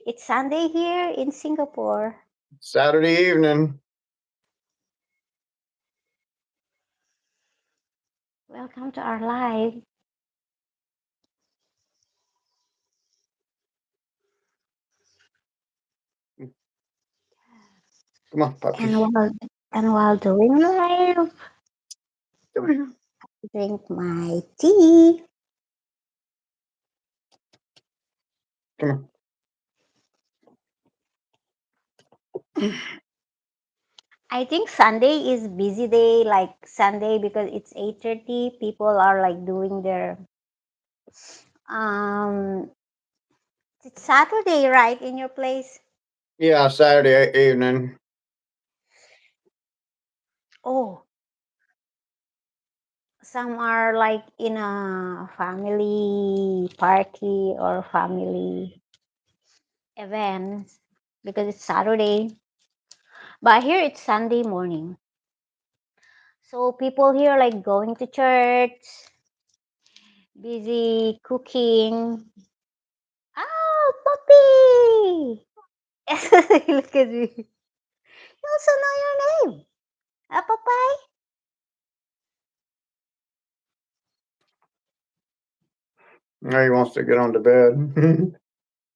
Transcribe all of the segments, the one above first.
It's Sunday here in Singapore. Saturday evening. Welcome to our live. Come on, puppy. And while doing live, Come here. drink my tea. Come I think Sunday is busy day, like Sunday because it's 8:30. People are like doing their um. It's Saturday, right, in your place? Yeah, Saturday evening. Oh, some are like in a family party or family event because it's Saturday. But here it's Sunday morning. So people here like going to church, busy cooking. Oh, puppy! Look at me. You also know your name. Papay? Now he wants to get on the bed.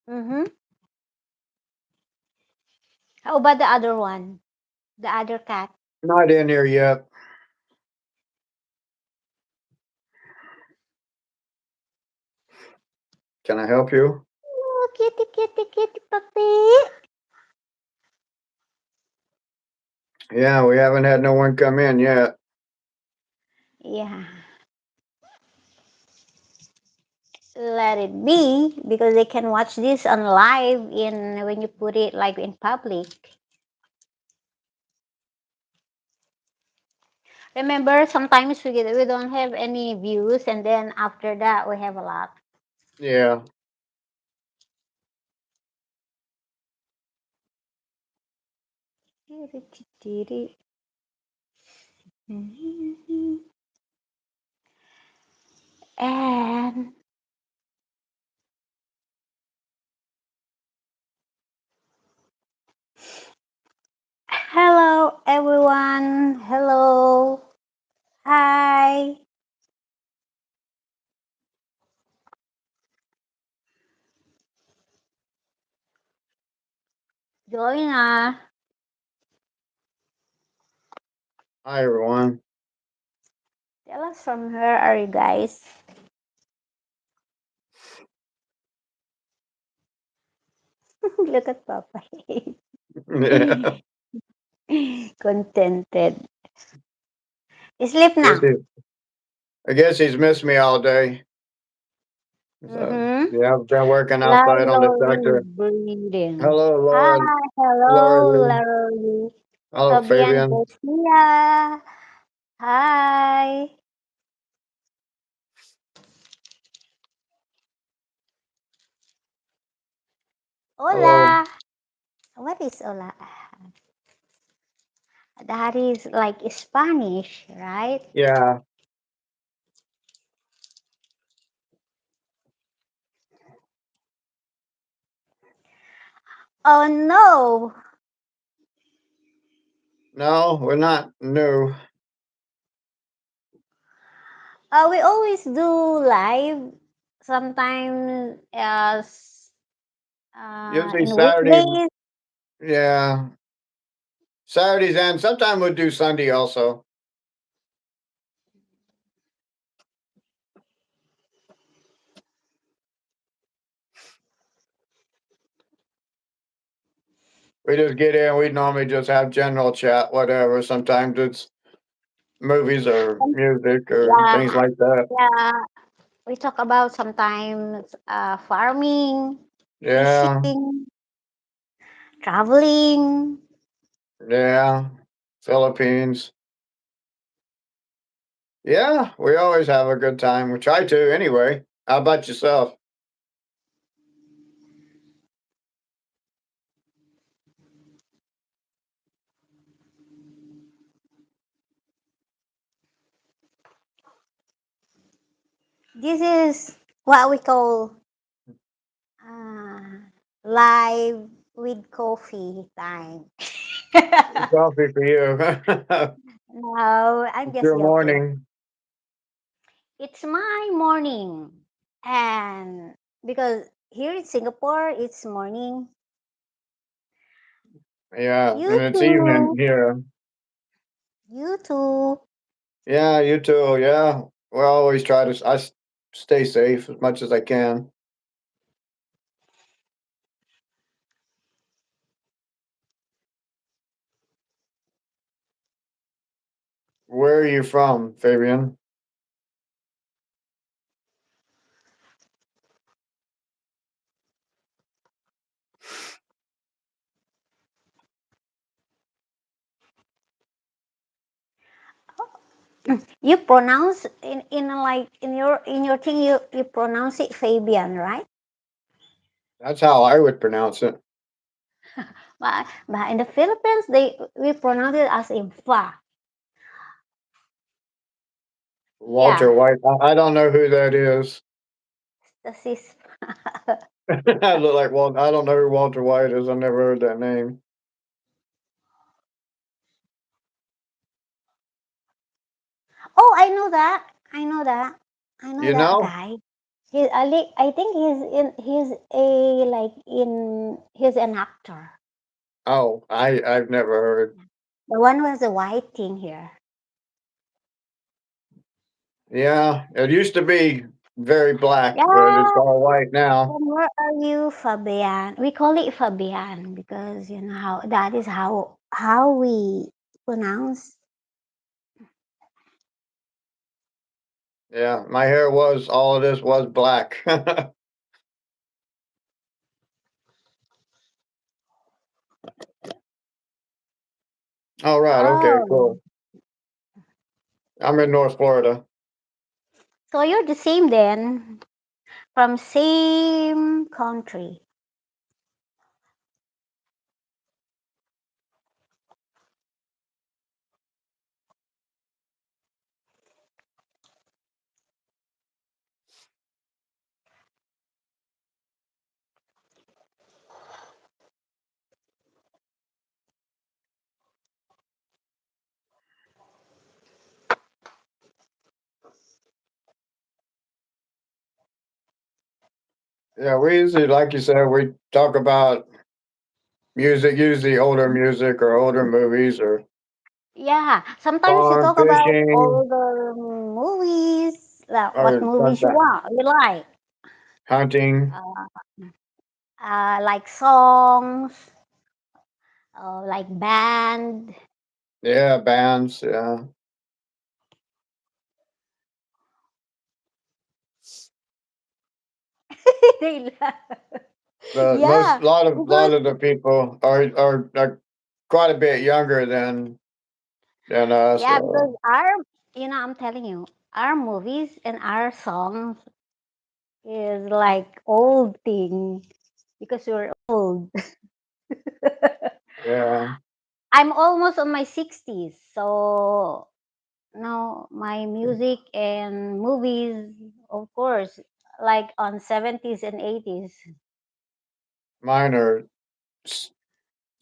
Mm-hmm. How about the other one? The other cat? Not in here yet. Can I help you? Oh, kitty, kitty, kitty, puppy. Yeah, we haven't had no one come in yet. Yeah. Let it be because they can watch this on live in when you put it like in public. Remember, sometimes we don't have any views, and then after that we have a lot. Yeah. And hello, everyone. Hello. Hi. Join. Hi, everyone. Tell us from where are you guys? Look at Papa. Yeah. Contented. Sleep Guess now. he, I guess he's missed me all day. So, Mm-hmm. yeah, I've been working outside on the Slowly tractor. breathing. Hello, Hi, Laura. hello, Laura. Larry. Hello, Fabian Fabian. Garcia. Hi. Hello. Hola. What is hola? That is like Spanish, right? Yeah. Oh no. No, we're not new. We always do live sometimes Usually in Saturday. weekdays. Yeah. Saturdays and sometimes we'll do Sunday also. We just get in. We normally just have general chat, whatever. Sometimes it's movies or music or Yeah, things like that. yeah. We talk about sometimes farming, Yeah. fishing, traveling. Yeah. Philippines. Yeah. We always have a good time. We try to anyway. How about yourself? This is what we call uh, live with coffee time. Coffee for you. No, I'm It's just your joking. morning. It's my morning. And because here in Singapore, it's morning. Yeah, and You it's evening too. here. You too. Yeah, you too. Yeah, we always try to. Stay safe as much as I can. Where are you from, Fabian? You pronounce in like in your thing you pronounce it Fabian, right? That's how I would pronounce it. But in the Philippines they we pronounce it as in fa. Walter Yeah, White. I don't know who that is. this is. I look like Walt. I don't know who Walter White is. I never heard that name. Oh, I know that. I know that. I know You that know? guy. I think he's an actor. Oh, I've never heard. The one who has a white thing here. Yeah, it used to be very black, but it's Yeah, all white now. from where are you, Fabian? We call it Fabian because you know how that is how we pronounce. Yeah, my hair was all of this was black. All right. Okay. Oh, Cool. I'm in North Florida. so you're the same then, from same country. Yeah, we usually, like you said, we talk about music, usually older music or older movies or Yeah, sometimes you farm talk about fishing older movies, like what or movies you sometimes want, you like, hunting. uh, like songs, like band. Yeah, bands. Yeah, They laugh. the most Yeah, lot because of the people are quite a bit younger than us. yeah, because our I'm telling you, our movies and our songs is like old thing because we're old. Yeah, I'm almost on my 60s, so no, my music and movies, of course, like on 70s and 80s. mine are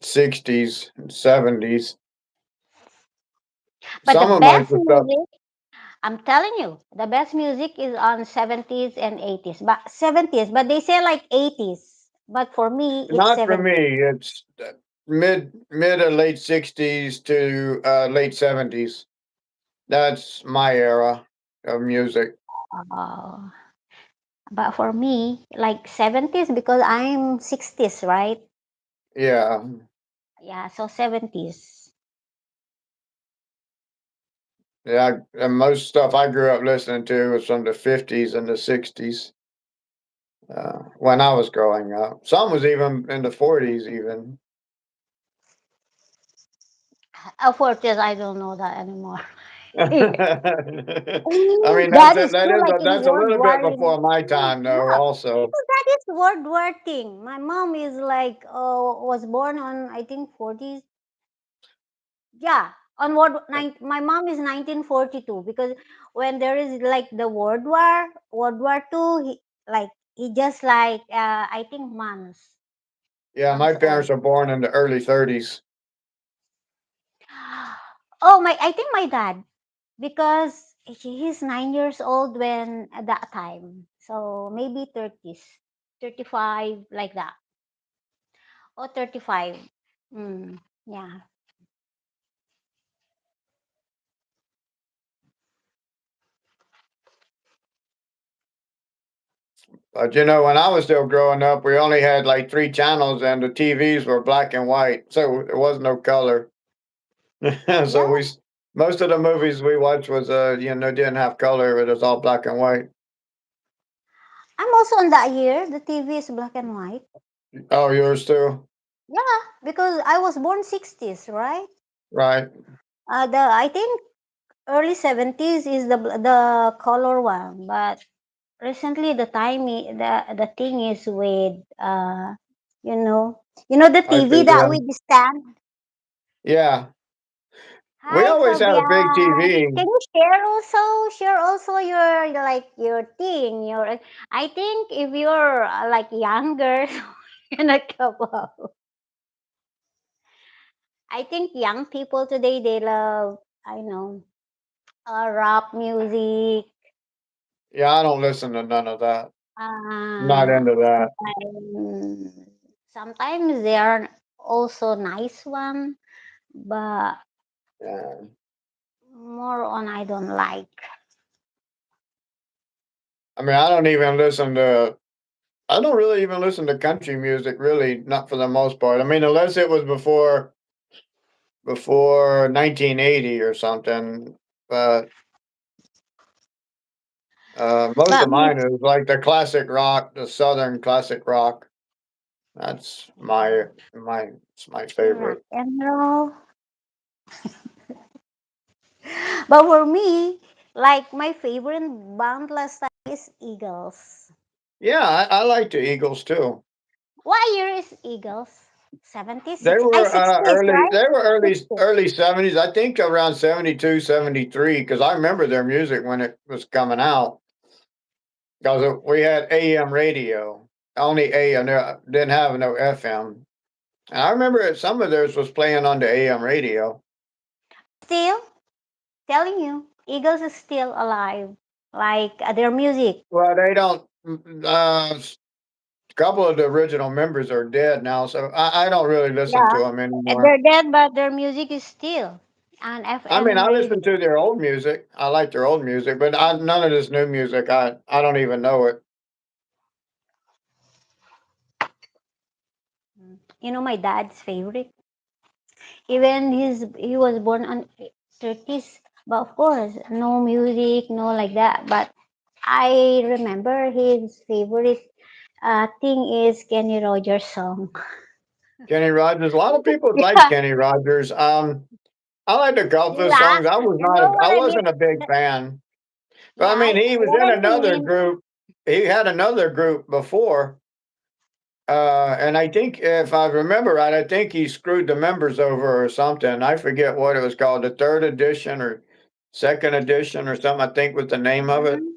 60s, 70s. But the Some of my best stuff, music, I'm telling you, the best music is on 70s and 80s. But 70s, but they say like 80s. But for me, it's not for 70s. me. It's mid or late 60s to late 70s. That's my era of music. Uh, but for me, like 70s because I'm 60s, right? Yeah, Yeah, so 70s. yeah. And most stuff I grew up listening to was from the 50s and the 60s when I was growing up. Some was even in the 40s, even. For this, I don't know that anymore. I mean, That is true, like in that's a World little War bit before my time, though. yeah, Also, because that is World War thing. My mom is like was born on I think 40s. Yeah, on my mom is 1942 because when there is like the World War Two, he just like I think months. Yeah, my months old. parents were born in the early 30s. Oh my! I think my dad, because he's 9 years old when at that time, so maybe 30s, 35 like that, or 35. Mm, yeah. But you know, when I was still growing up, we only had like three channels, and the TVs were black and white, so there was no color. Yeah, so most of the movies we watched was didn't have color; it was all black and white. I'm also on that year. The TV is black and white. Oh, yours too, Yeah, because I was born 60s, right? right? The I think early 70s is the color one, but recently the the thing is with you know the I TV see. that Yeah, we stand. yeah. We Hi always had a big Fabian. TV. Can you share also your like your thing, your I think if you're like younger you're not capable. I think young people today they love I know rap music. Yeah, I don't listen to none of that. Not Uh, into that. sometimes, sometimes they are also nice one, but Yeah. more on I don't like. I mean, I don't really even listen to country music, really, not for the most part. I mean, unless it was before 1980 or something. But most But of my mine is like the classic rock, the southern classic rock. That's it's my rock favorite. and roll. But for me, like my favorite band last time is Eagles. Yeah, I like the Eagles too. What year is Eagles? 70s, They 60s, were 60s, right? they were 60s. early 70s. I think around 72, 73. Because I remember their music when it was coming out. Because we had AM radio, only AM, didn't have no FM. And I remember some of theirs was playing on the AM radio. Still telling you, Eagles is still alive. Like their music. Well, they don't. A couple of the original members are dead now, so I don't really listen to Yeah, them anymore. they're dead, but their music is still on I mean, FM I radio. listen to their old music. I like their old music, but none of this new music. I don't even know it. My dad's favorite. Even he was born on 30s, but of course, no music, no like that. But I remember his favorite thing is Kenny Rogers song. Kenny Rogers. A lot of people like Yeah, Kenny Rogers. I like a couple of his yeah. songs. You know I what I mean? wasn't a big fan. But I Yeah, mean, he was what in I another mean. group. He had another group before, and I think if I remember right, I think he screwed the members over or something. I forget what it was called, the third edition or second edition or something. I think was the name of it. Mhm.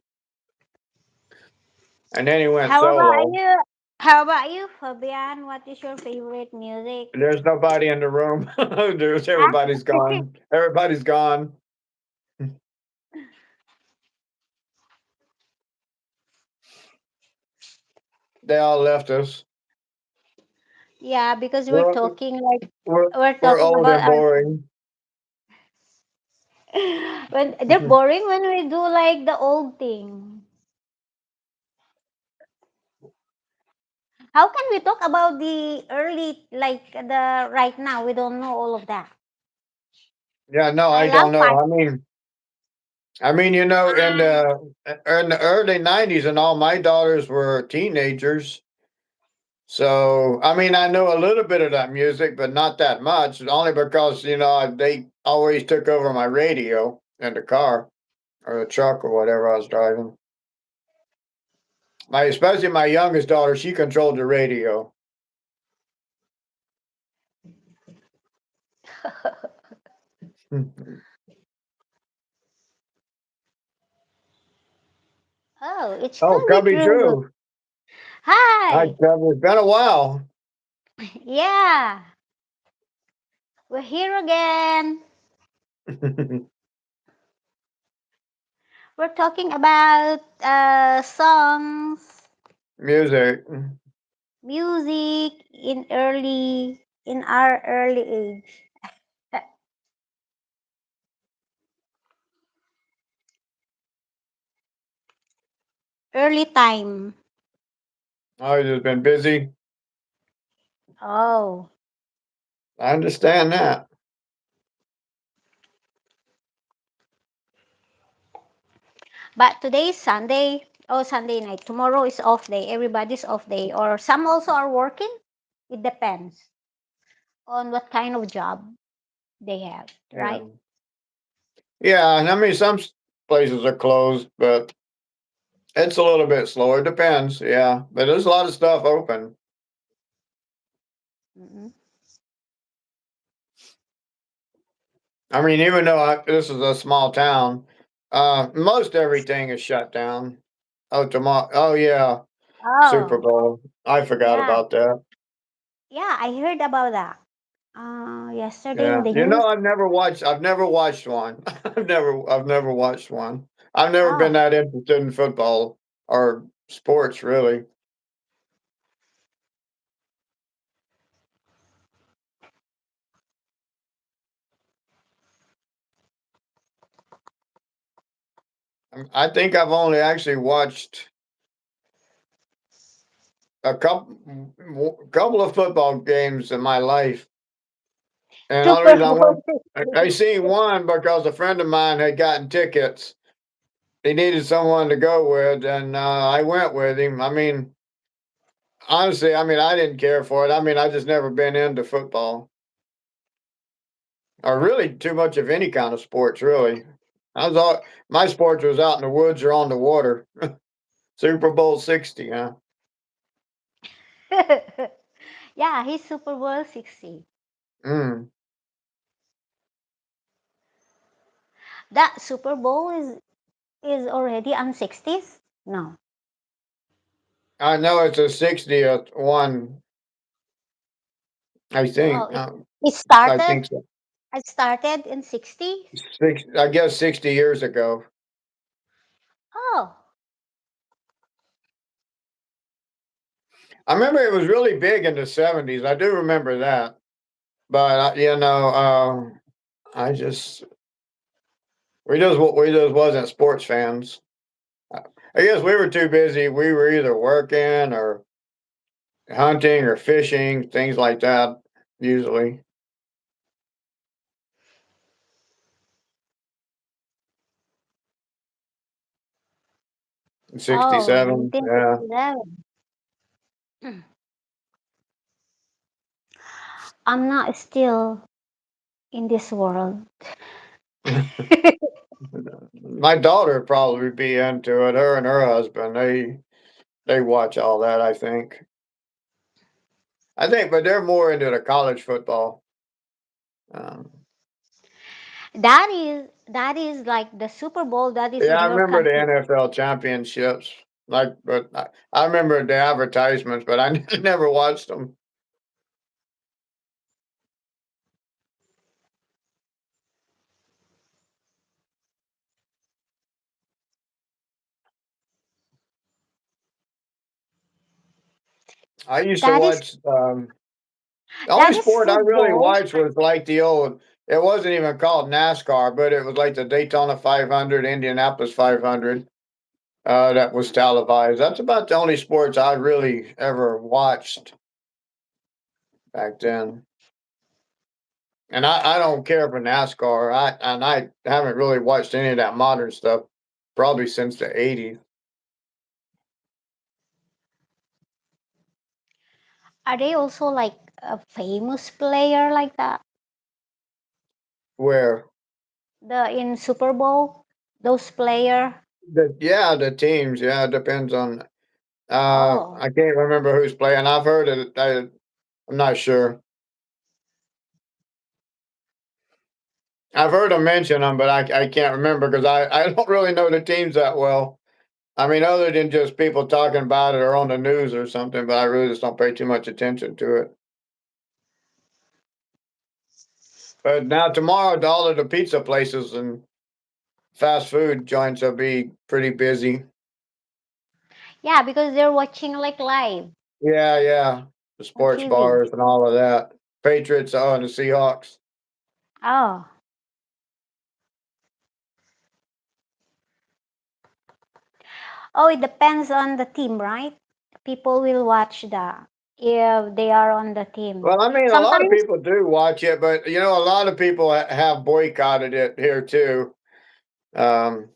And then he went How about solo. you? How about you, Fabian? What is your favorite music? There's nobody in the room. There's everybody's gone. Everybody's gone. They all left us. Yeah, because We're we're we're we're talking old about and our boring. when they're boring when we do like the old thing. How can we talk about the early like the right now? We don't know all of that. Yeah, no, I I love don't know. five. Ah, In the early '90s, and all my daughters were teenagers. So, I mean, I know a little bit of that music, but not that much. Only because they always took over my radio in the car or the truck or whatever I was driving. Especially my youngest daughter, she controlled the radio. oh, it's Oh, Cubby Cubby Drew. Drew. Hi, Hi. Cubby. It's been a while. Yeah, we're here again. We're talking about songs, Music. music in our early age, early time. Oh, you've just been busy. Oh, I understand that. but today is Sunday. Oh, Sunday night. Tomorrow is off day. Everybody's off day, or some also are working. It depends on what kind of job they have, Yeah. right? Yeah, and I mean places are closed, but it's a little bit slower. Depends, yeah. But there's a lot of stuff open. Mm-mm. I mean, even though this is a small town, most everything is shut down. Oh, tomorrow. Oh, yeah, Super Oh, Bowl. I forgot yeah, about that. yeah. I heard about that. Yesterday in Yeah, the you news. know, I've never watched. I've never watched one. I've never watched one. I've never been Oh, that interested in football or sports, really. I think I've only actually watched a couple of football games in my life, and the only Super reason I Bowl went, I seen one because a friend of mine had gotten tickets. He needed someone to go with, and I went with him. I mean, honestly, I mean, I didn't care for it. I mean, I just never been into football or really too much of any kind of sports. Really, I was all my sports was out in the woods or on the water. Super Bowl 60, huh? 60. Yeah, he's Super Bowl 60. Mm. That Super Bowl is already on 60s? No. I know it's a 60th one. I Oh, think. it I started think so. it started in 60s? I guess 60 years ago. Oh. I remember it was really big in the 70s. I do remember that. But I just we just wasn't sports fans. Uh, I guess we were too busy. We were either working or hunting or fishing, things like that. Usually, Oh, '67. Yeah. 1967. I'm not still in this world. My daughter would probably be into it. Her and her husband, they watch all that. But they're more into the college football. Um, That is like the Super Bowl that is yeah, in I your remember the country. NFL championships. I remember the advertisements, but I never watched them. I used to That is watch. The only that is sport I really football. watched was like the old. It wasn't even called NASCAR, but it was like the Daytona 500, Indianapolis 500. That was televised. That's about the only sports I really ever watched back then. And I don't care for NASCAR. I haven't really watched any of that modern stuff probably since the '80s. Are they also like a famous player like that? Where The in Super Bowl, those player. the teams, yeah, it depends on. Oh, I can't remember who's playing. I've heard it. I'm not sure. I've heard them mention them, but I can't remember because I don't really know the teams that well. I mean, other than just people talking about it or on the news or something, but I really just don't pay too much attention to it. But now tomorrow, all of the pizza places and fast food joints will be pretty busy. Yeah, because they're watching like live Yeah, yeah. The on sports TV. bars and all of that. Patriots, oh, and the Seahawks. Oh, oh, it depends on the team, right? People will watch that if they are on the team. Well, I mean, a lot of Sometimes, people do watch it, but a lot of people have boycotted it here too. Um,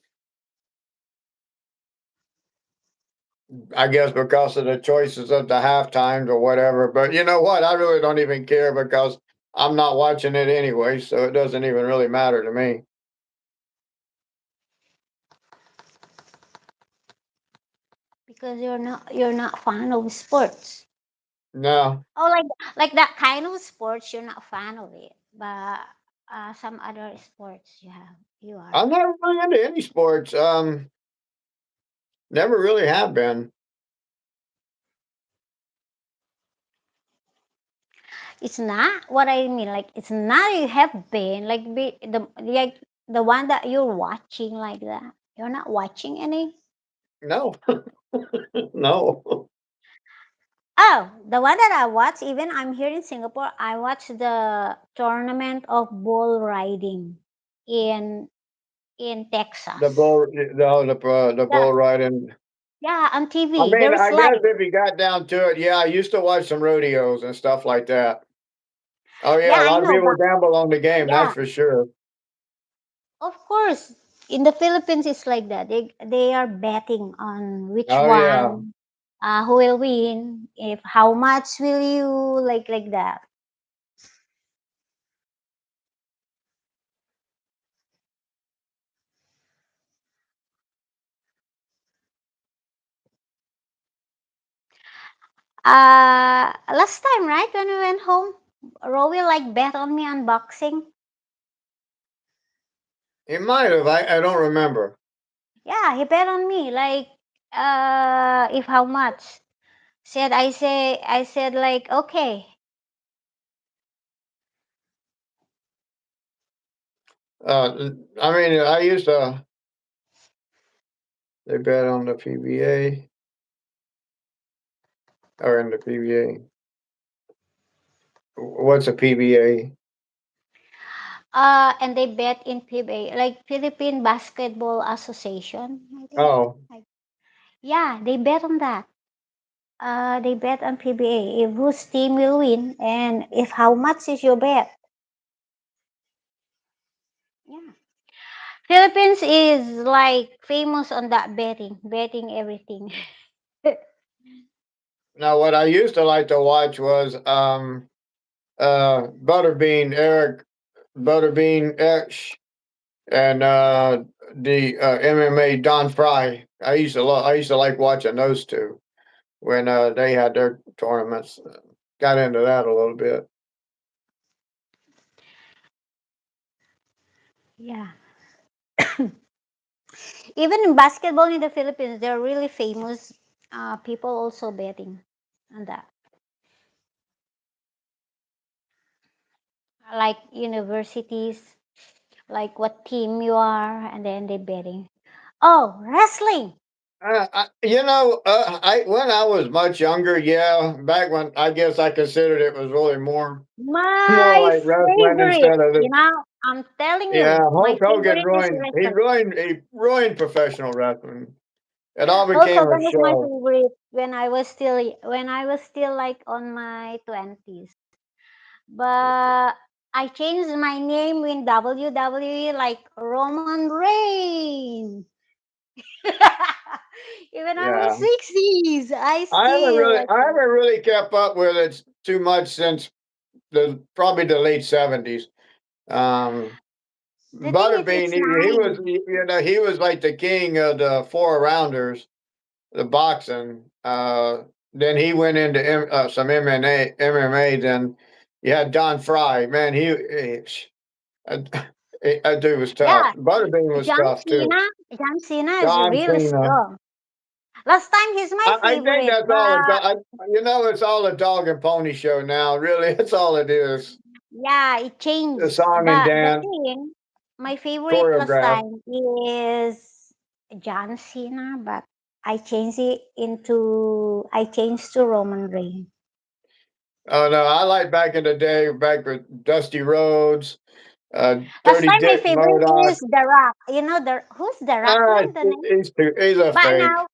I guess because of the choices of the half times or whatever. But you know what? I really don't even care because I'm not watching it anyway, so it doesn't even really matter to me. because you're not fan of sports. No, Oh, like that kind of sports, you're not fan of it, but some other sports you are. I'm not really into any sports. Never really have been. It's not what I mean. Like it's not you have been the one that you're watching like that. You're not watching any. No, no. Oh, the one that I watch, even I'm here in Singapore, I watch the tournament of bull riding in The Texas. bull, the Yeah, bull riding. yeah, on I TV. mean, There's I guess live. if you got down to it, yeah, I used to watch some rodeos and stuff like that. Oh Yeah, yeah, a I lot of know, people but gamble on the game, yeah, that's for sure. of course. In the Philippines, it's like that. They are betting on which Oh yeah. one, who will win, if how much will you like that. Last time, right, when we went home, Rowie like bet on me on boxing. It might have. I don't remember. Yeah, he bet on me like if how much. I said like okay. I mean, I used to. They bet on the PBA or in the PBA. What's a PBA? And they bet in PBA, like Philippine Basketball Association, I think. Oh, Like, yeah, they bet on that. They bet on PBA if whose team will win and if how much is your bet. Yeah. Philippines is like famous on that betting everything. now what I used to like to watch was Butterbean Eric Butterbean X and the MMA Don Fry. I used to like watching those two when they had their tournaments. Got into that a little bit. Yeah. Even in basketball in the Philippines, they're really famous. People also betting on that, like universities, like what team you are, and then they betting. Oh, wrestling. I when I was much younger, yeah, back when I guess I considered it was really more My like wrestling favorite. instead of the. I'm telling Yeah, you, my Hulk Hogan favorite is ruined. wrestling. He ruined professional wrestling. It all Hulk became a Hogan is my show. favorite when I was still like on my 20s. But I changed my name in WWE like Roman Reigns. Even I'm in Yeah, 60s, I still like I that. haven't really kept up with it too much since the probably the late '70s. Um, The thing is, Butterbean, it's nice. he was like the king of the four rounders, the boxing. Then he went into some MMA. Then you had Don Fry. Man, that dude was tough. Yeah, Butterbean was John tough too. Cena. John Cena is John really Cena. strong. Last time he's my I think favorite, that's all. but It's all a dog and pony show now. Really, that's all it is. Yeah, it The changed. song and But the dance thing, my favorite last choreographed. time is John Cena, but I changed to Roman Reigns. Oh no, I like back in the day, back with Dusty Rhodes, Last Dirty time my Dick favorite is Murdoch. The Rock. You know the who's The Rock Ah, now, the name? he's a But fake. now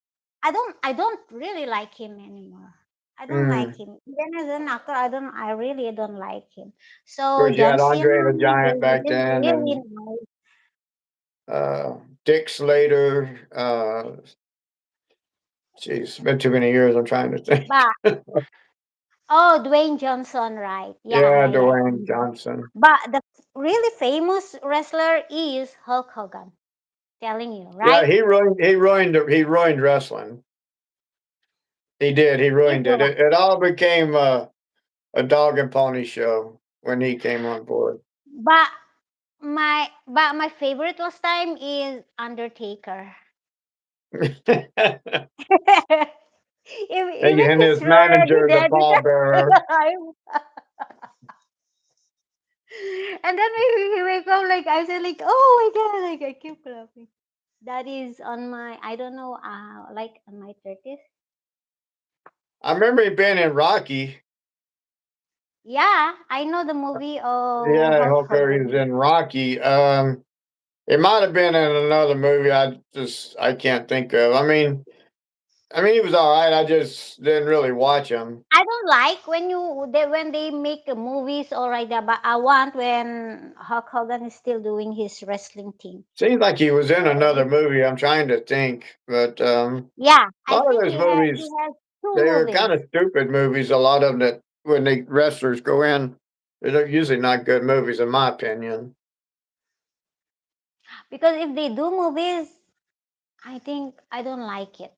I don't really like him anymore. I don't like Mm. him. Even as an actor, I really don't like him. So Of course, you John had Cena, Andre the Giant back he's then, really and nice. Dick Slater. Geez, it's been too many years. I'm trying to think. But oh, Dwayne Johnson, right? Yeah, Yeah, I like Dwayne him. Johnson. But the really famous wrestler is Hulk Hogan. Telling you, Yeah, right? he ruined wrestling. He did. He He's ruined the it. one. It all became a dog and pony show when he came on board. But my favorite last time is Undertaker. Even And he's his already manager, the dead. pallbearer. And then when he wake up, like I said, like, oh my god, like I keep laughing. That is on my, I don't know, like on my 30th. I remember him being in Rocky. Yeah, I know the movie of Yeah, Hulk Hooker is Hogan. in Rocky. It might have been in another movie. I can't think of. I mean, he was all right. I just didn't really watch him. I don't like when they make movies or like that, but I want when Hulk Hogan is still doing his wrestling thing. Seems like he was in So another movie. I'm trying to think, but yeah, a I lot of think those he movies has two they were kind movies. of stupid movies. A lot of them that when the wrestlers go in, they're usually not good movies, in my opinion. Because if they do movies, I think I don't like it.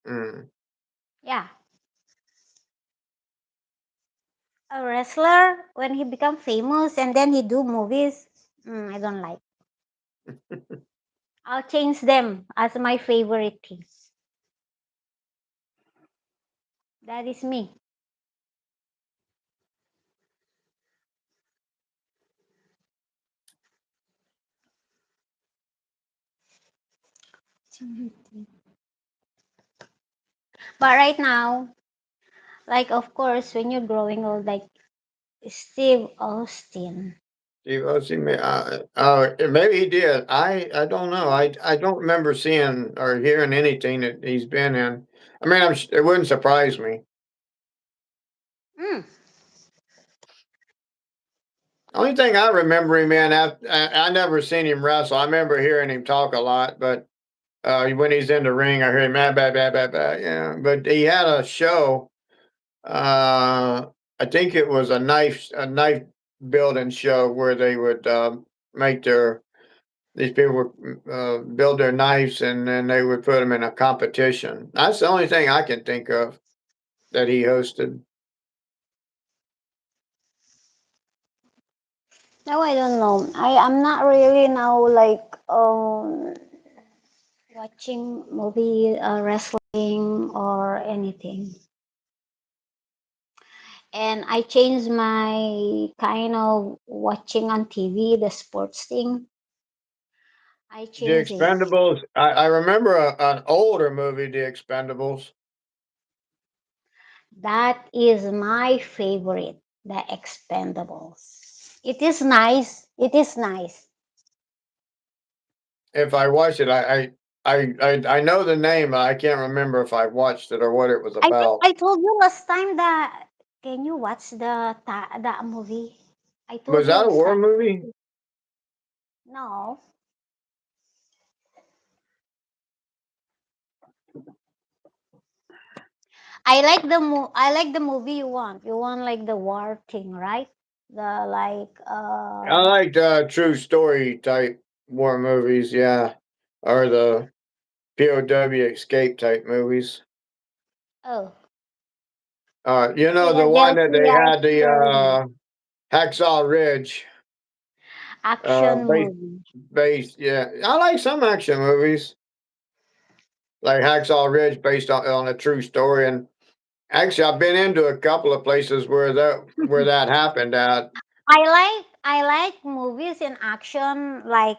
Mm. Yeah, a wrestler when he become famous and then he do movies, I don't like. I'll change them as my favorite things. That is me. But right now, like of course, when you're growing old, like Steve Austin. Steve Austin, maybe he did. I don't know. I don't remember seeing or hearing anything that he's been in. I mean, it wouldn't surprise me. Mm. Only thing I remember him in, I never seen him wrestle. I remember hearing him talk a lot, but when he's in the ring, I hear him bad, bad, bad, bad, bad. Yeah, but he had a show. Uh, I think it was a knife building show where they would make their these people would build their knives and then they would put them in a competition. That's the only thing I can think of that he hosted. No, I don't know. I'm not really now like watching movie, wrestling or anything. And I changed my kind of watching on TV, the sports thing. I The changed it. Expendables. I remember an older movie, The Expendables. That is my favorite, the Expendables. It is nice. It is nice. If I watched it, I know the name, but I can't remember if I watched it or what it was I think about. I told you last time that can you watch that movie? I told Was you that a last war time. movie? No, I like the movie you want. You want like the war thing, right? The like I liked true story type war movies, yeah, or the POW escape type movies. oh The one that they Philadelphia had the Experiment Hacksaw Ridge action based movie. Yeah, I like some action movies like Hacksaw Ridge based on a true story, and Actually, I've been into a couple of places where that happened at. I like movies in action like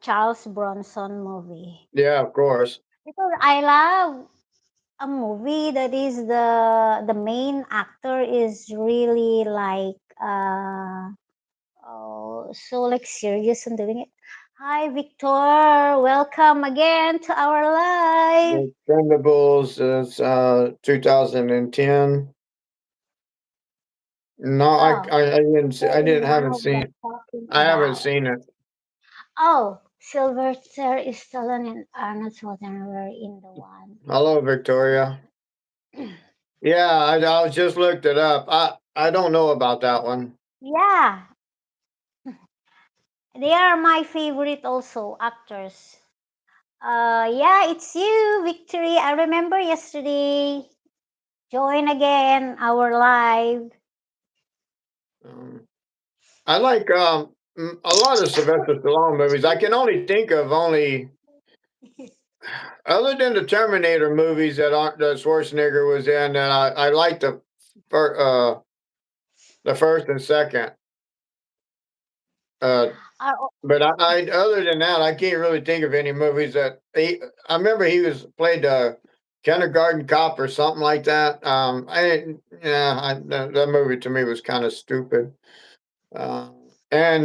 Charles Bronson movie Yeah, of course. because I love a movie that is the main actor is really like so like serious and doing it. Hi Victor, welcome again to our live. The Expendables is 2010. No, Oh, I oh, didn't now haven't we're seen. talking I haven't about. seen it. Oh, Sylvester Stallone and Arnold Schwarzenegger in the one. Hello, Victoria. Yeah, I was just looked it up. I don't know about that one. Yeah, they are my favorite also actors. Yeah, it's you, Victory. I remember yesterday. Join again our live. Um, I like a lot of Sylvester Stallone movies. I can only think of only other than the Terminator movies that aren't that Schwarzenegger was in. And I like fir- uh the first and second. Uh, Uh, but other than that, I can't really think of any movies that he. I remember he was played kindergarten cop or something like that. I didn't. Yeah, that movie to me was kind of stupid. Uh, and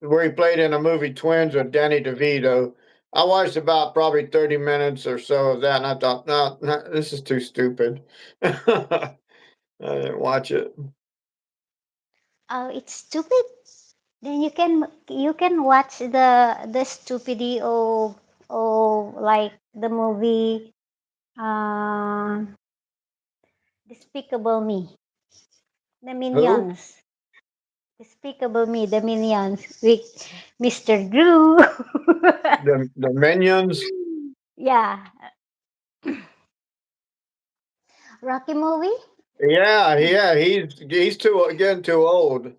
where he played in a movie Twins with Danny DeVito. I watched about probably 30 minutes or so of that, and I thought, no, no this is too stupid. I didn't watch it. it's stupid. Then you can watch the stupidity of like the movie Despicable Me, the Who? Minions. Despicable Me, the Minions with Mr. Drew. The Minions? Yeah, Rocky movie. Yeah, yeah, he's too getting too old.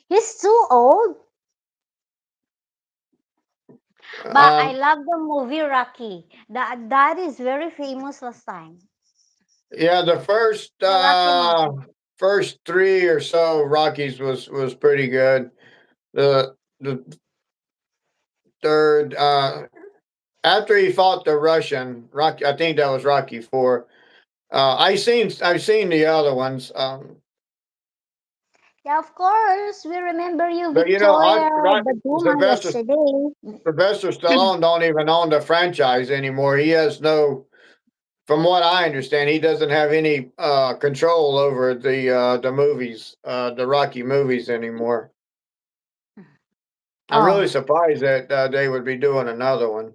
He's too old, but I Um, love the movie Rocky. That is very famous last time. yeah, the The Rocky movie. first three or so Rockies was pretty good. The third after he fought the Russian Rocky, I think that was Rocky Four. I've seen the other ones, Yeah, of course. We remember you, but you know, Victoria, the Duma Sylvester yesterday. Sylvester Stallone don't even own the franchise anymore. He has no, from what I understand, he doesn't have any control over the movies, the Rocky movies anymore. I'm really Oh, surprised that they would be doing another one.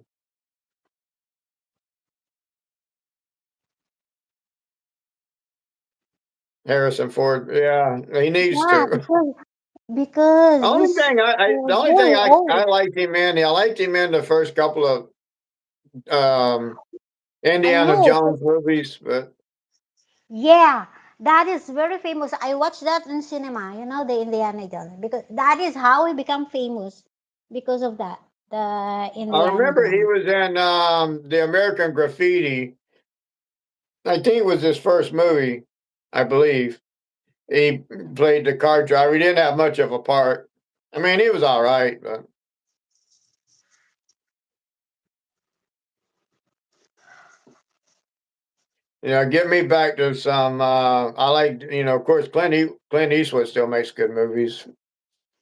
Harrison Ford, yeah, he needs yeah, to. because he's The only thing very I old. liked him in, I liked him in the first couple of um, I Indiana know. Jones movies, but Yeah, that is very famous. I watched that in cinema, the Indiana Jones, because that is how he become famous because of that, the I Indiana remember he Jones. was in the American Graffiti. I think it was his first movie, I believe. He played the car driver. He didn't have much of a part. I mean, he was all right, but get me back to some. I like, of course, Clint Eastwood still makes good movies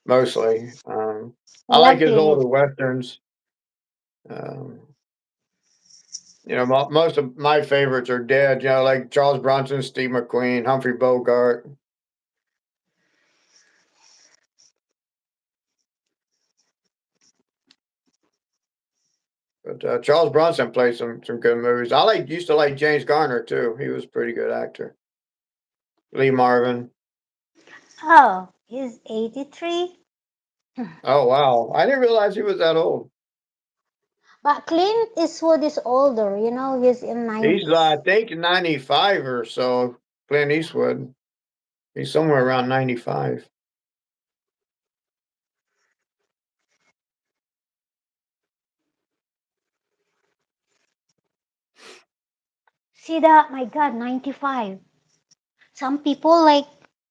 mostly. I I like love his Clint. older westerns. Um, most of my favorites are dead. Like Charles Bronson, Steve McQueen, Humphrey Bogart. But Charles Bronson played some good movies. I used to like James Garner too. He was a pretty good actor. Lee Marvin. Oh, he's 83. Oh wow, I didn't realize he was that old. But Clint Eastwood is older, he's in He's 90s. I think 95 or so. Clint Eastwood. He's somewhere around 95. See that? My God, 95. Some people like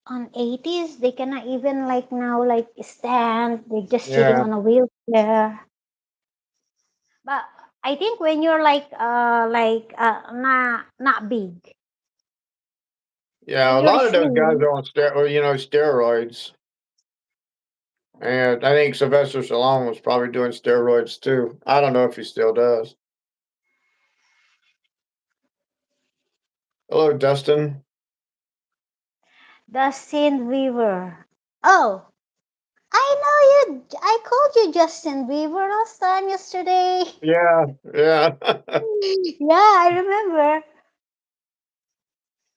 on 80s, they cannot even like now like stand. They're just sitting Yeah, on a wheelchair. But I think when you're not big, yeah. when A you're lot of those guys slim, are on steroids, and I think Sylvester Stallone was probably doing steroids too. I don't know if he still does. Hello, Dustin. Dustin Weaver. Oh, I know you. I called you Justin Bieber last time yesterday. Yeah, yeah. Yeah, I remember.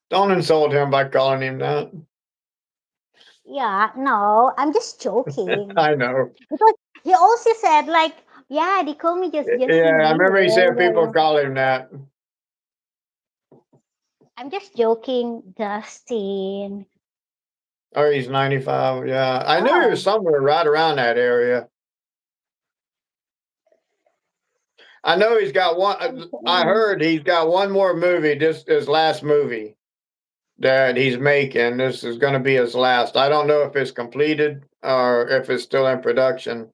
Don't insult him by calling him that. Yeah, no, I'm just joking. I know. Because he also said like, yeah, they call me just Yeah, Justin I remember he said people Bieber. call him that. I'm just joking, Dustin. Oh, he's 95. Yeah, I knew he was Oh, somewhere right around that area. I know he's got one. I heard he's got one more movie. This his last movie that he's making. This is going to be his last. I don't know if it's completed or if it's still in production.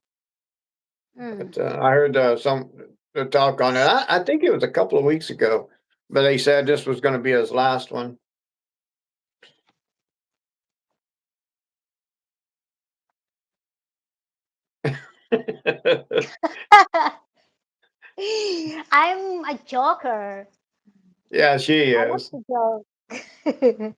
mm. But I heard some the talk on it. I think it was a couple of weeks ago, but they said this was going to be his last one. I'm a joker. Yeah, she I love is. to joke.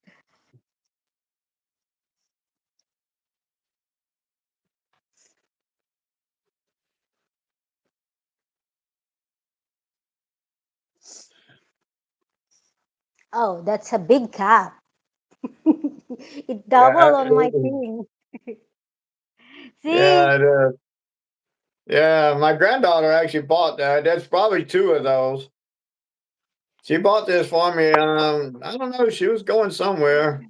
Oh, that's a big cap. It double Yeah, on my thing. yeah, See? it is. Yeah, my granddaughter actually bought that. That's probably two of those. She bought this for me. I don't know. She was going somewhere.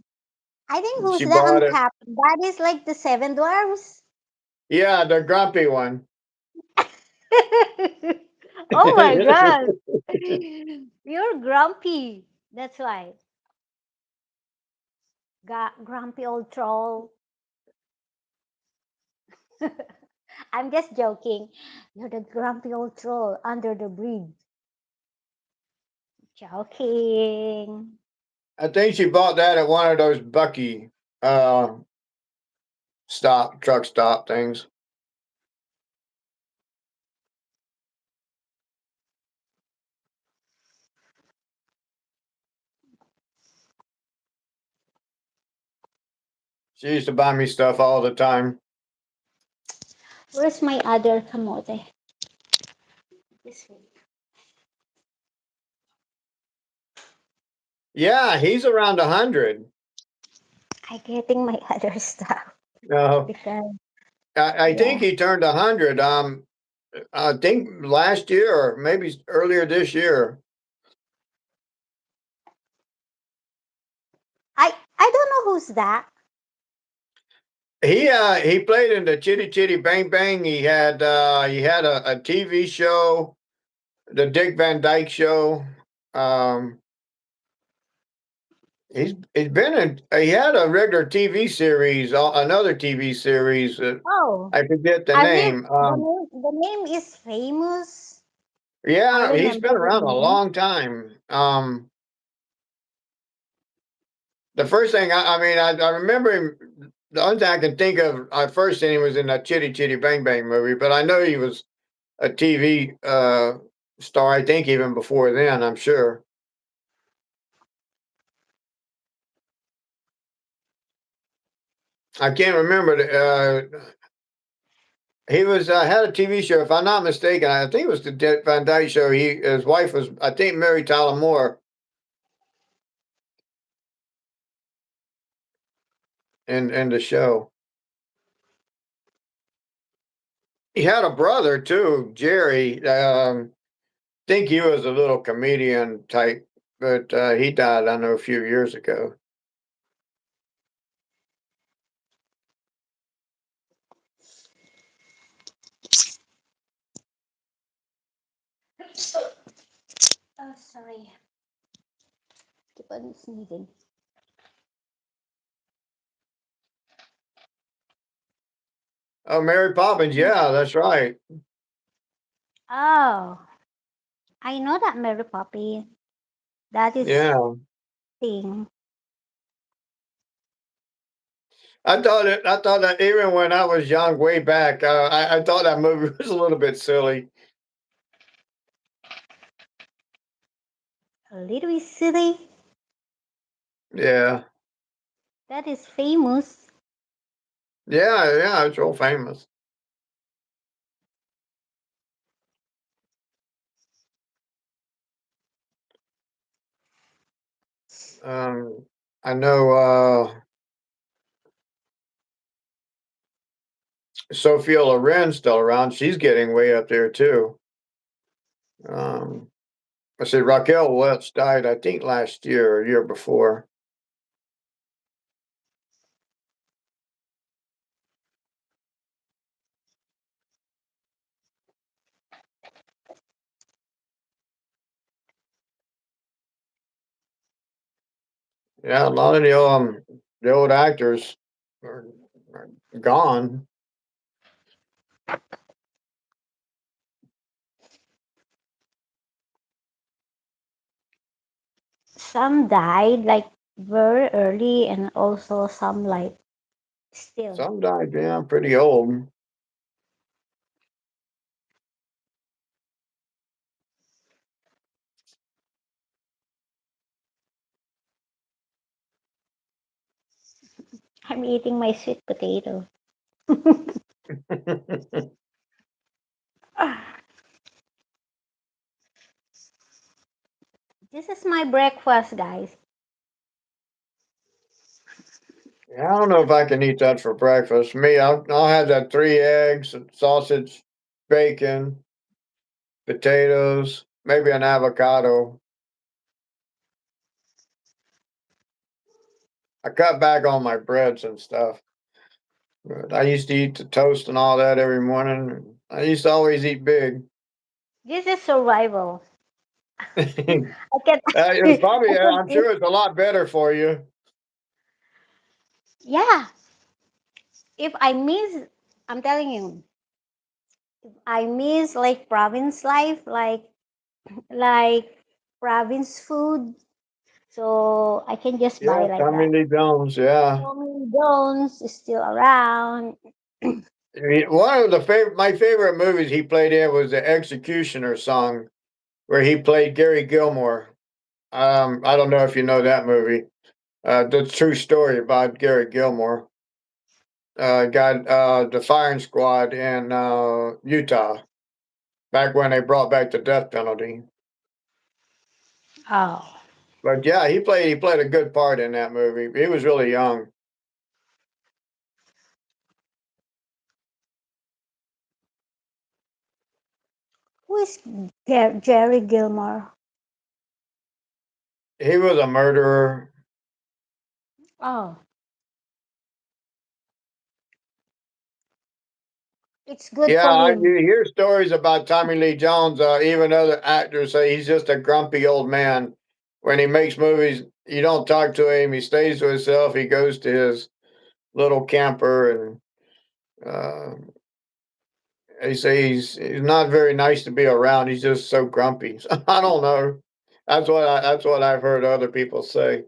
I think who's She the bought it. uncapped? That is like the seven dwarfs. Yeah, the grumpy one. Oh my god. You're grumpy. That's why. Grumpy old troll. I'm just joking. You're the grumpy old troll under the bridge. Joking. I think she bought that at one of those Bucky uh truck stop things. She used to buy me stuff all the time. Where's my other kamote? This way. Yeah, he's around 100. I'm getting my other stuff No, because I think yeah. he turned 100. I think last year or maybe earlier this year. I don't know who's that. He played in the Chitty Chitty Bang Bang. He had a TV show, the Dick Van Dyke Show. Um, he's been in. He had a regular TV series, another TV series. Oh, I forget the I mean name. the name is famous. I Yeah, he's remember been the around a name. long time. The first thing I remember him. The only thing I can think of, I first seen him was in that Chitty Chitty Bang Bang movie, but I know he was a TV star. I think even before then, I'm sure. I can't remember. He was had a TV show, if I'm not mistaken. I think it was the Dick Van Dyke Show. His wife was, I think, Mary Tyler Moore in the show. He had a brother too, Jerry. Think he was a little comedian type, but he died, I know, a few years ago. Oh, sorry. Keep on sneezing. Oh, Mary Poppins. Yeah, that's right. Oh, I know that Mary Poppy. That is Yeah. thing. I thought that even when I was young, way back, I thought that movie was a little bit silly. A little bit silly. Yeah. That is famous. Yeah, yeah, it's real famous. Um, I know Sophia Loren's still around. She's getting way up there too. Um, I said Raquel Welch died, I think, last year or year before. Yeah, a lot of the old actors are, are gone. Some died like very early, and also some like still. Some died, yeah, pretty old. I'm eating my sweet potato. This is my breakfast, guys. Yeah, I don't know if I can eat that for breakfast. Me, I'll have that 3 eggs, sausage, bacon, potatoes, maybe an avocado. I cut back on my breads and stuff. But I used to eat the toast and all that every morning. I used to always eat big. This is survival. It's I can I probably, can I'm eat. sure it's a lot better for you. Yeah, if I miss, I'm telling you, I miss like province life, like province food. So I can just buy Yeah, like Tommy that. Lee Jones. Yeah. Tommy Jones is still around. I mean, one of my favorite movies he played in was the Executioner song, where he played Gary Gilmore. I don't know if you know that movie. The true story about Gary Gilmore. Got the firing squad in Utah back when they brought back the death penalty. Oh, But yeah, he played a good part in that movie. He was really young. who is Jerry Gilmore? He was a murderer. Oh, it's good Yeah, for him. you hear stories about Tommy Lee Jones. Even other actors say he's just a grumpy old man. When he makes movies, you don't talk to him. He stays to himself. He goes to his little camper, and they say he's not very nice to be around. He's just so grumpy. So, I don't know. That's what I've heard other people say.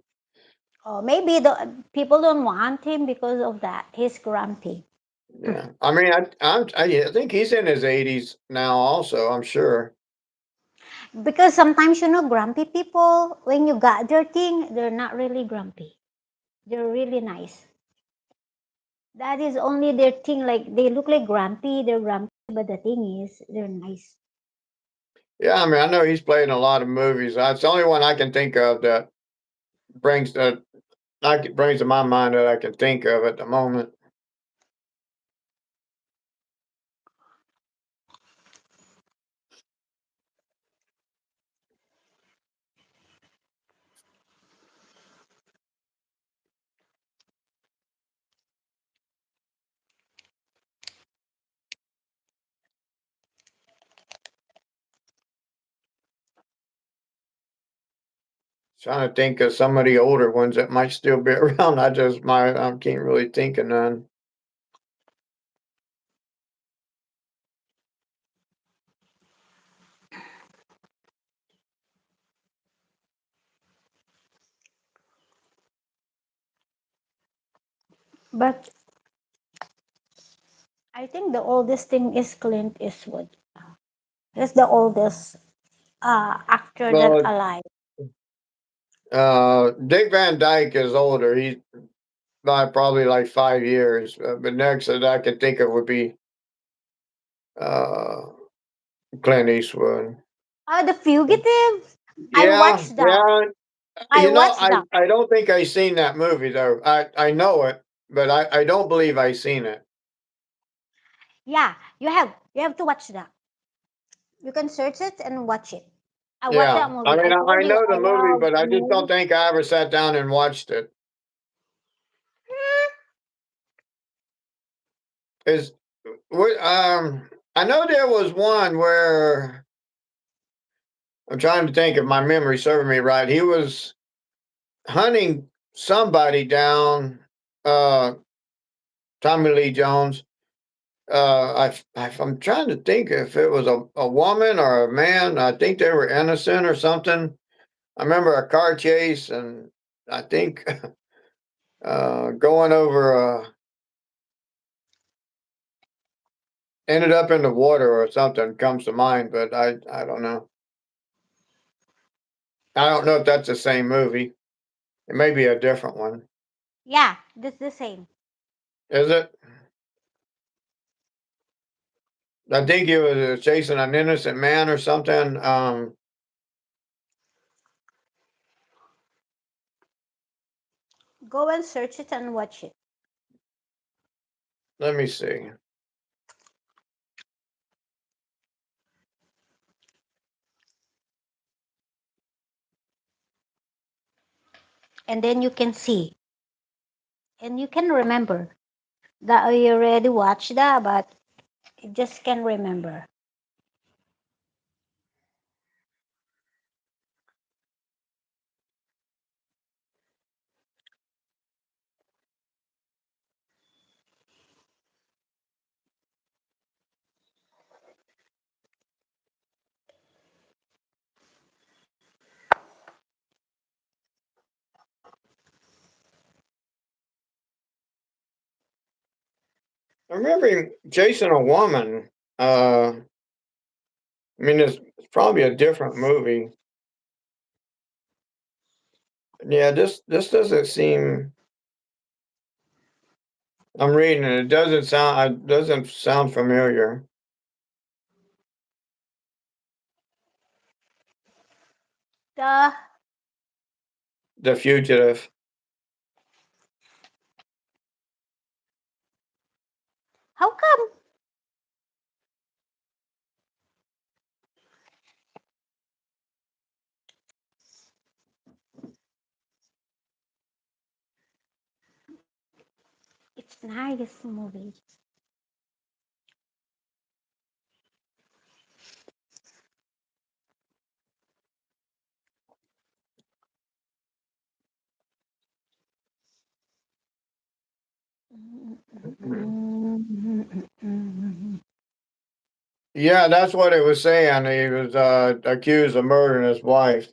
Oh, maybe the people don't want him because of that. He's grumpy. Yeah, I mean, I think he's in his 80s now. Also, I'm sure. Because sometimes, grumpy people, when you got their thing, they're not really grumpy. They're really nice. That is only their thing. Like they look like grumpy, they're grumpy, but the thing is, they're nice. Yeah, I mean, I know he's played in a lot of movies. That's the only one I can think of that brings that brings to my mind that I can think of at the moment. Trying to think of some of the older ones that might still be around. I can't really think of none. But I think the oldest thing is Clint Eastwood. He's the oldest actor that Well, alive. Dick Van Dyke is older. He's by probably like 5 years. But next that I could think of would be uh, Clint Eastwood. The Fugitive. I Yeah, watched that. yeah. I watched I that. I don't think I seen that movie though. I know it, but I don't believe I seen it. Yeah, you have to watch that. You can search it and watch it. I watched Yeah, that I movie. mean I I told you know I the movie, love but I just don't movies. think I ever sat down and watched it. Is what I know there was one where I'm trying to think if my memory serving me right. He was hunting somebody down, uh, Tommy Lee Jones. I'm trying to think if it was a woman or a man. I think they were innocent or something. I remember a car chase, and I think going over ended up in the water or something comes to mind, but I don't know. I don't know if that's the same movie. It may be a different one. Yeah, that's the same. Is it? I think he was chasing an innocent man or something. Go and search it and watch it. Let me see. And then you can see and you can remember that you already watched that, but you just can't remember. I remember him chasing a woman. I mean, it's probably a different movie. Yeah, this doesn't seem. I'm reading it. It doesn't sound. It doesn't sound familiar. The The Fugitive. how come it's nice movie? Yeah, that's what it was saying. He was accused of murdering his wife.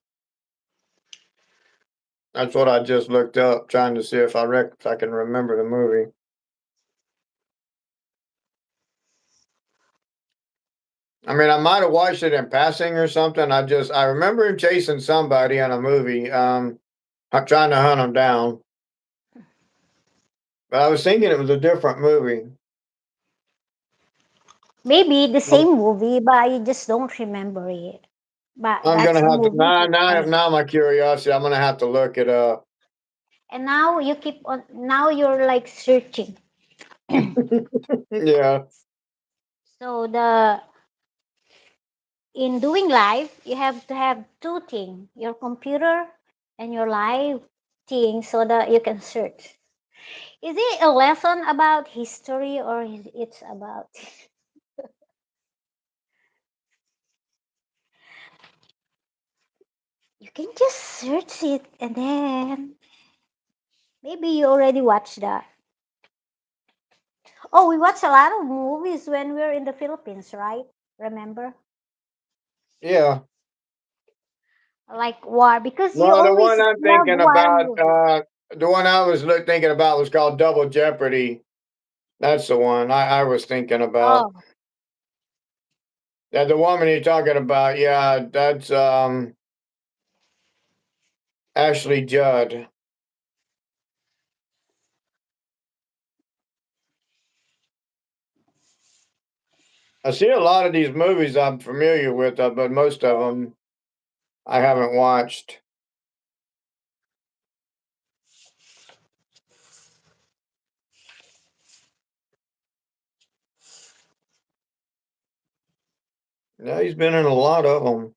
That's what I just looked up, trying to see if I can remember the movie. I mean, I might have watched it in passing or something. I remember him chasing somebody in a movie, trying to hunt him down. But I was thinking it was a different movie. Maybe the I'm, same movie, but you just don't remember it. But I'm that's gonna the have to movie. now my curiosity. I'm gonna have to look it up. And now you keep on. Now you're like searching. Yeah, So the in doing live, you have to have two things: your computer and your live thing, so that you can search. Is it a lesson about history or is it's about You can just search it and then maybe you already watched that. Oh, we watched a lot of movies when we were in the Philippines, right? Remember? Yeah. Like war, because you No, the always one I'm love thinking war about, movies. the one I was thinking about was called Double Jeopardy. That's the one I was thinking about. Oh, That the woman you're talking about, yeah, that's Ashley Judd. I see a lot of these movies I'm familiar with, but most of them I haven't watched. Yeah, he's been in a lot of them.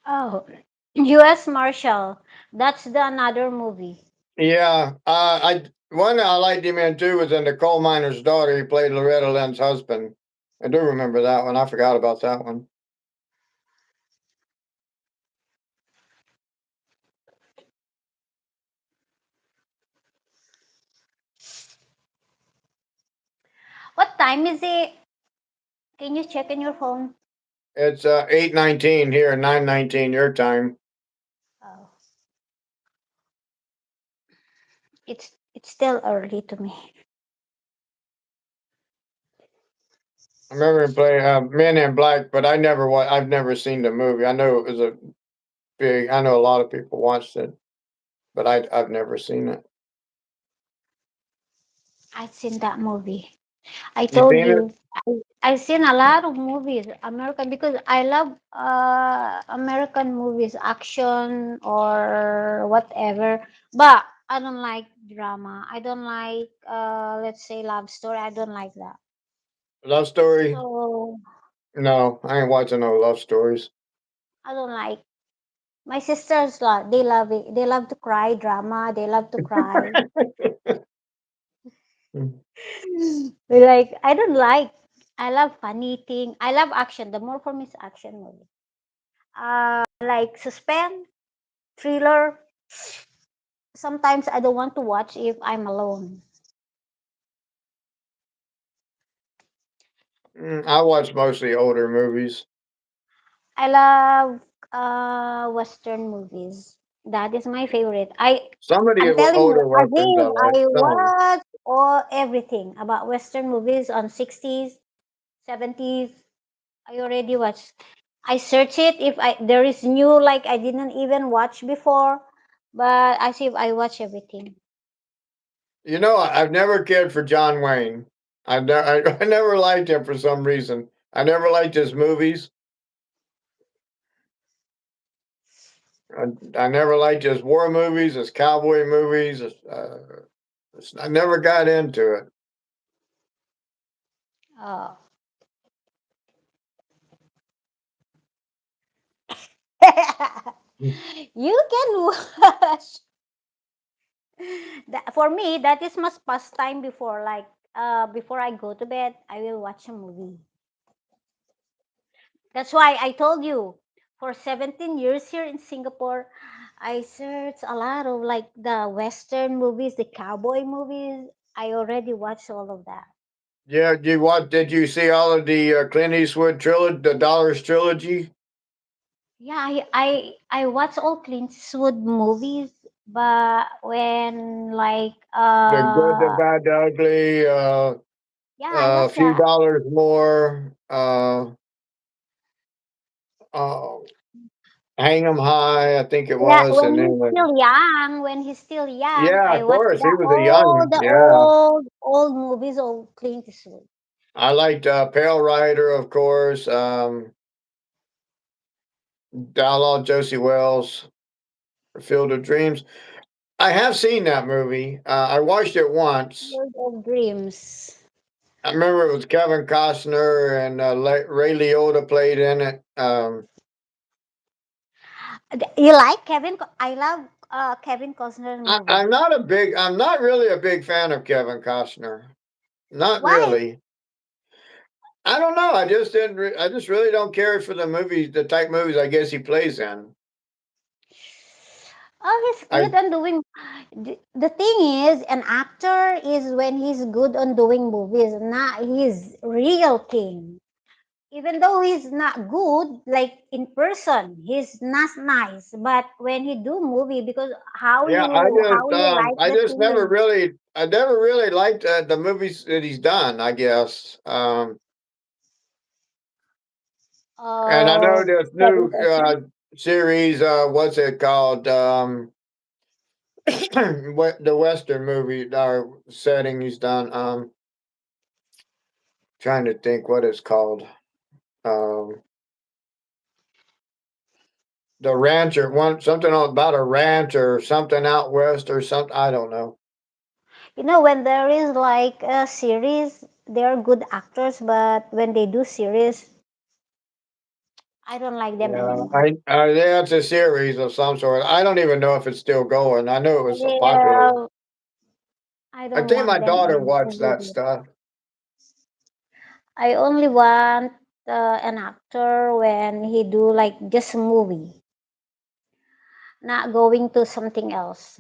oh, U.S. Marshal. That's the another movie. Yeah, I one I liked him in too was in The Coal Miner's Daughter. He played Loretta Lynn's husband. I do remember that one. I forgot about that one. What time is it? Can you check in your phone? It's 8:19 here and 9:19 your time. Oh, it's still early to me. I remember him playing Men in Black, but I've never seen the movie. I know it was a big. I know a lot of people watched it, but I've never seen it. I've seen that movie. I You told seen it? you, I've seen a lot of movies, American, because I love American movies, action or whatever. But I don't like drama. I don't like, let's say, love story. I don't like that. Love story? So No, I ain't watching no love stories. I don't like. My sisters, they love it. They love to cry drama. They love to cry. They like. I don't like. I love funny thing. I love action. The more for me is action movie. Like suspense, thriller. Sometimes I don't want to watch if I'm alone. I watch mostly older movies. I love Western movies. That is my favorite. Some of the I'm telling you, older westerns I Aziz, like. I Some. watch all everything about Western movies on 60s, 70s. I already watched. I search it if I there is new like I didn't even watch before, but I see if I watch everything. You know, I've never cared for John Wayne. I never liked him for some reason. I never liked his movies. I never liked his war movies, his cowboy movies. I never got into it. Oh. You can watch. For me, that is my pastime before. Like, before I go to bed, I will watch a movie. That's why I told you, for 17 years here in Singapore, I searched a lot of like the Western movies, the cowboy movies. I already watched all of that. Yeah, did you see all of the Clint Eastwood trilogy, the Dollars trilogy? Yeah, I watch all Clint Eastwood movies, but when like The Good, the Bad, the Ugly, yeah, I a watch few that. dollars more, uh, Hang 'em High, I think it Yeah, was, when and he's then still young, when he's still young, yeah, I of watch course, he was a all young, the yeah. old movies of Clint Eastwood. I liked Pale Rider, of course, Outlaw Josie Wells, Field of Dreams. I have seen that movie. I watched it once. Field of Dreams. I remember it was Kevin Costner and Ray Liotta played in it. You like Kevin? I love Kevin Costner's movie. I'm not really a big fan of Kevin Costner. Not Why? really. I don't know. I just didn't. I just really don't care for the movies, the type movies. I guess he plays in. Oh, he's I good on doing. The thing is, an actor is when he's good on doing movies, not his real thing. Even though he's not good, like in person, he's not nice. But when he do movie, because yeah. how you like I the just never scene. really. I never really liked the movies that he's done. I guess. And I know this Kevin new Costner. series. What's it called? What the Western movie setting he's done. Trying to think what it's called. Um, the rancher one something about a ranch or something out west or something. I don't know. When there is like a series, they're good actors, but when they do series, I don't like them Yeah, anymore. yeah, it's a series of some sort. I don't even know if it's still going. I know it was popular. Yeah, I I don't think my want them daughter anymore. watched that stuff. I only want an actor when he do like just a movie, not going to something else.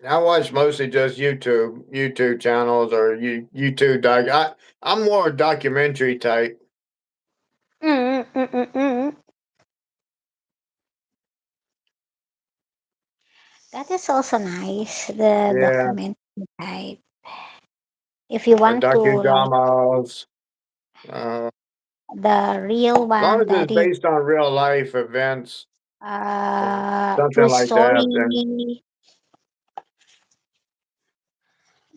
I watch mostly just YouTube channels or YouTube I'm more documentary type. Mm, mm, mm, mm. That is also nice. The Yeah, documentary type. If you or want to like docudramas. Uh, the real as long one, as that it's is based on real life events, something true like that. Then story.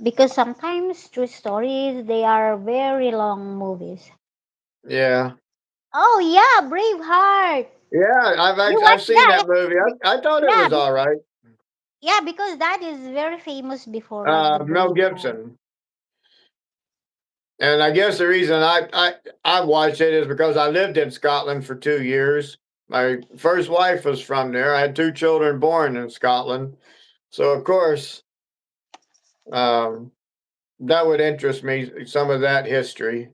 Because sometimes true stories they are very long movies. yeah, Oh yeah, Braveheart. yeah. You I've watch seen that? that movie. I thought it Yeah, was all right. yeah, because that is very famous before, like the Mel Braveheart. Gibson. And I guess the reason I watched it is because I lived in Scotland for 2 years. My first wife was from there. I had two children born in Scotland, so of course um, that would interest me. Some of that history.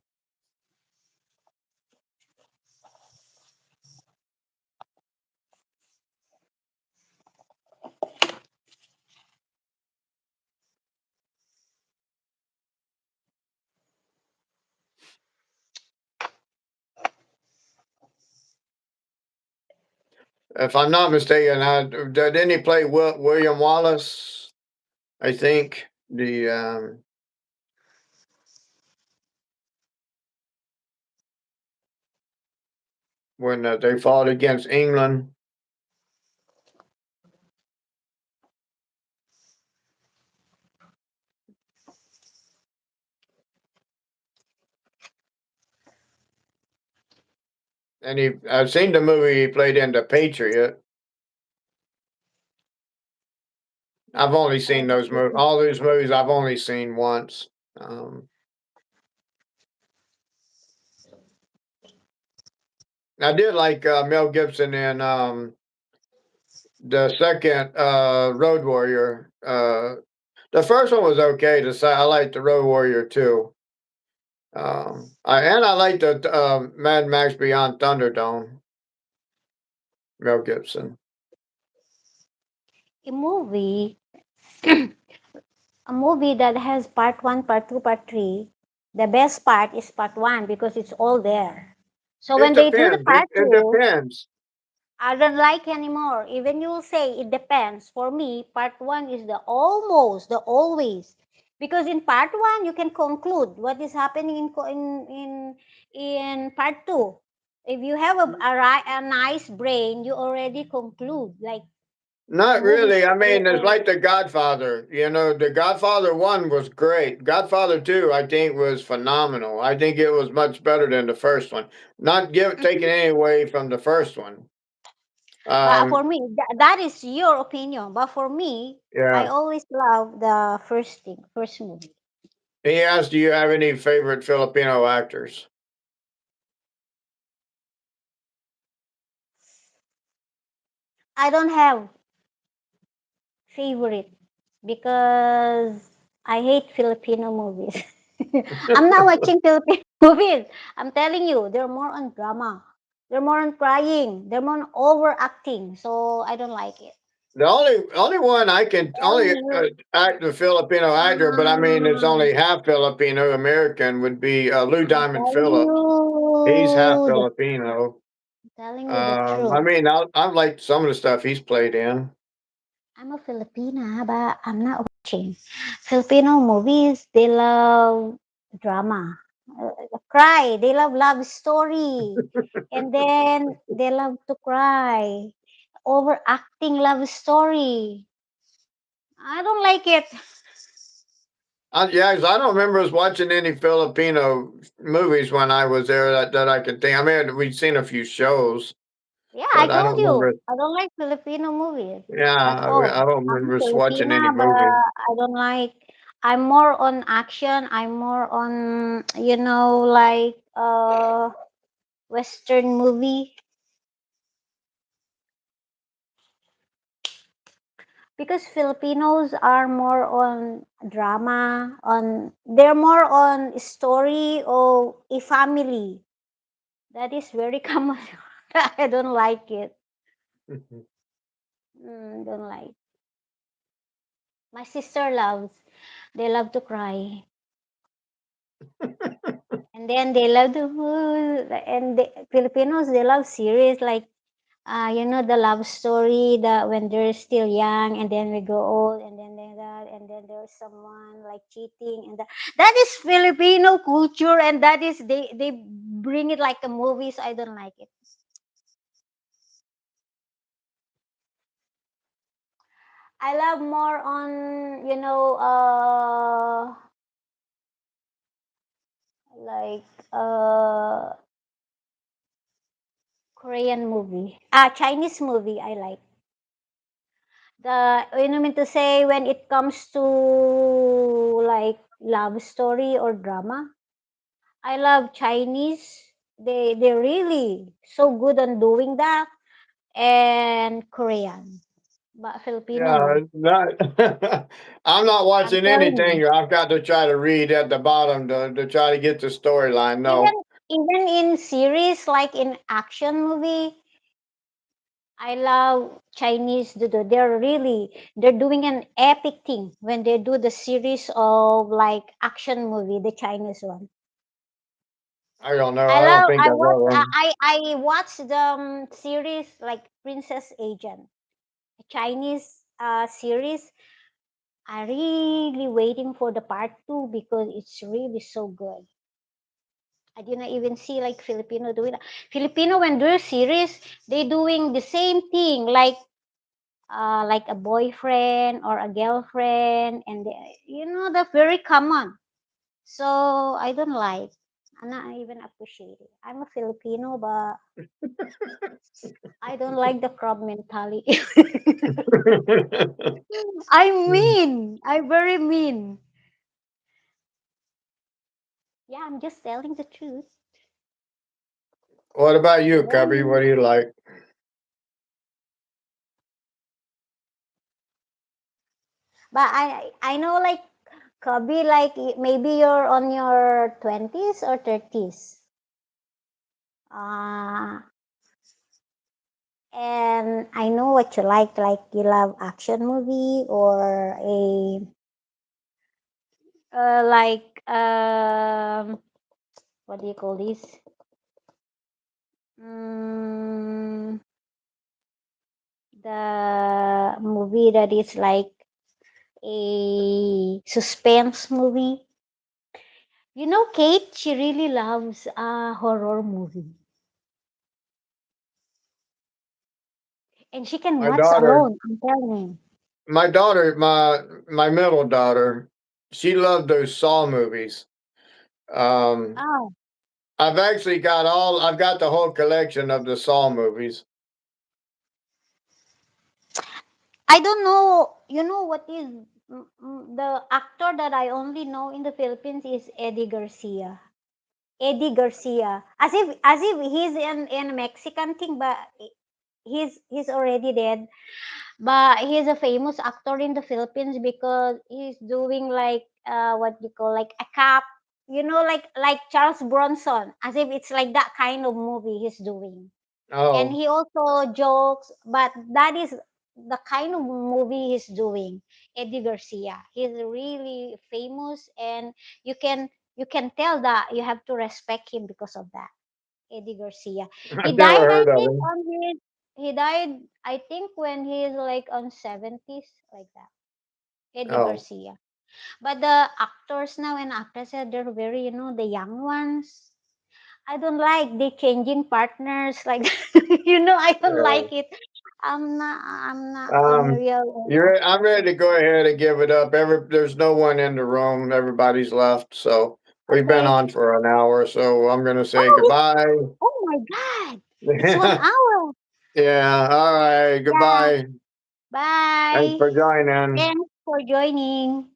If I'm not mistaken, didn't he play William Wallace? I think the when they fought against England, and he I've seen the movie he played in, The Patriot. I've only seen those movies. All those movies I've only seen once. Um, I did like Mel Gibson in the second Road Warrior. The first one was okay. I liked the Road Warrior too. I like the Mad Max Beyond Thunderdome. Mel Gibson. A movie, a movie that has part one, part two, part three. The best part is part one because it's all there. So It when they do the depends. part It two, depends. I don't like anymore. Even you will say it depends. For me, part one is the almost, the always. Because in part one, you can conclude what is happening in part two. If you have a nice brain, you already conclude. Like The Not movies really. I mean, it's there. like The Godfather. You know, The Godfather 1 was great. Godfather 2, I think, was phenomenal. I think it was much better than the first one. Not taking any away from the first one. But for Um, me, that is your opinion. But for me, I yeah. always love the first thing, first movie. He asked, do you have any favorite Filipino actors? I don't have favorite because I hate Filipino movies. I'm not watching Filipino movies. I'm telling you, they're more on drama. They're more on crying. They're more on overacting. So I don't like it. The only one I can only Telling you, act the Filipino actor, but I mean it's mm, only half Filipino American would be Lou I'm Diamond telling Phillips. He's half you the Filipino. telling you the truth. I mean I like some of the stuff he's played in. I'm a Filipina, but I'm not watching Filipino movies. They love drama, cry. They love love story, and then they love to cry. Overacting love story. I don't like it. Yeah, 'cause I don't remember us watching any Filipino movies when I was there that I could think. I mean, we'd seen a few shows, Yeah, I but I told don't you remember. I don't like Filipino movies Yeah, at all. I don't I'm remember a us watching any Filipina, but movie. I don't like. I'm more on action. I'm more on like Western movie because Filipinos are more on drama, on they're more on story of a family. That is very common. I don't like it. Don't like. My sister loves. They love to cry, and then they love to. And the Filipinos they love series like the love story that when they're still young and then we grow old and then that and then there's someone like cheating and that is Filipino culture and that is they bring it like a movie, so I don't like it. I love more on like Korean movie, Chinese movie. I like the mean to say when it comes to like love story or drama. I love Chinese. They're really so good on doing that, and Korean. But Filipino Yeah, no. not, I'm not I'm watching telling you. anything. I've got to try to read at the bottom to try to get the storyline. Even No, even in series like in action movie, I love Chinese they're doing an epic thing when they do the series of like action movie, the Chinese one. I don't know. I don't think I I've watch ever. I watched the series like Princess Agent, a Chinese series. I really waiting for the part two because it's really so good. I did not even see like Filipino doing that. Filipino when they're series, they doing the same thing like a boyfriend or a girlfriend, and that's very common. So I don't like. I'm not even appreciate it. I'm a Filipino, but I don't like the crab mentality. I mean, I very mean. Yeah, I'm just telling the truth. What about you, Cubby? Then, What do you like? but I know like could be like maybe you're on your 20s or 30s. Uh, and I know what you like you love action movie or a like what do you call this? Mm, the movie that is like a suspense movie. Kate, she really loves a horror movie. and she can My watch daughter, alone. I'm telling you. my middle daughter, she loved those Saw movies. Um, Oh, I've got the whole collection of the Saw movies. I don't know. You know what is the actor that I only know in the Philippines is Eddie Garcia. Eddie Garcia, as if he's in Mexican thing, but he's already dead. But he's a famous actor in the Philippines because he's doing like what you call like a cap, like Charles Bronson, as if it's like that kind of movie he's doing. And Oh, he also jokes, but that is the kind of movie he's doing. Eddie Garcia, he's really famous, and you can you can tell that you have to respect him because of that. Eddie Garcia, he I've never died, I heard of think, him. on his he died, I think, when he's like on 70s, like that. Eddie Oh, Garcia. But the actors now and actresses, they're very, the young ones. I don't like they changing partners like I don't yeah. like it. I'm not in Um, real I'm ready actor. to go ahead and give it up. There's no one in the room. Everybody's left. So we've been Okay. on for an hour. So I'm going to say Oh, goodbye. oh my God. It's 1 hour. Yeah. All right. Yeah. Goodbye. Thanks Bye. for joining. Thanks for joining.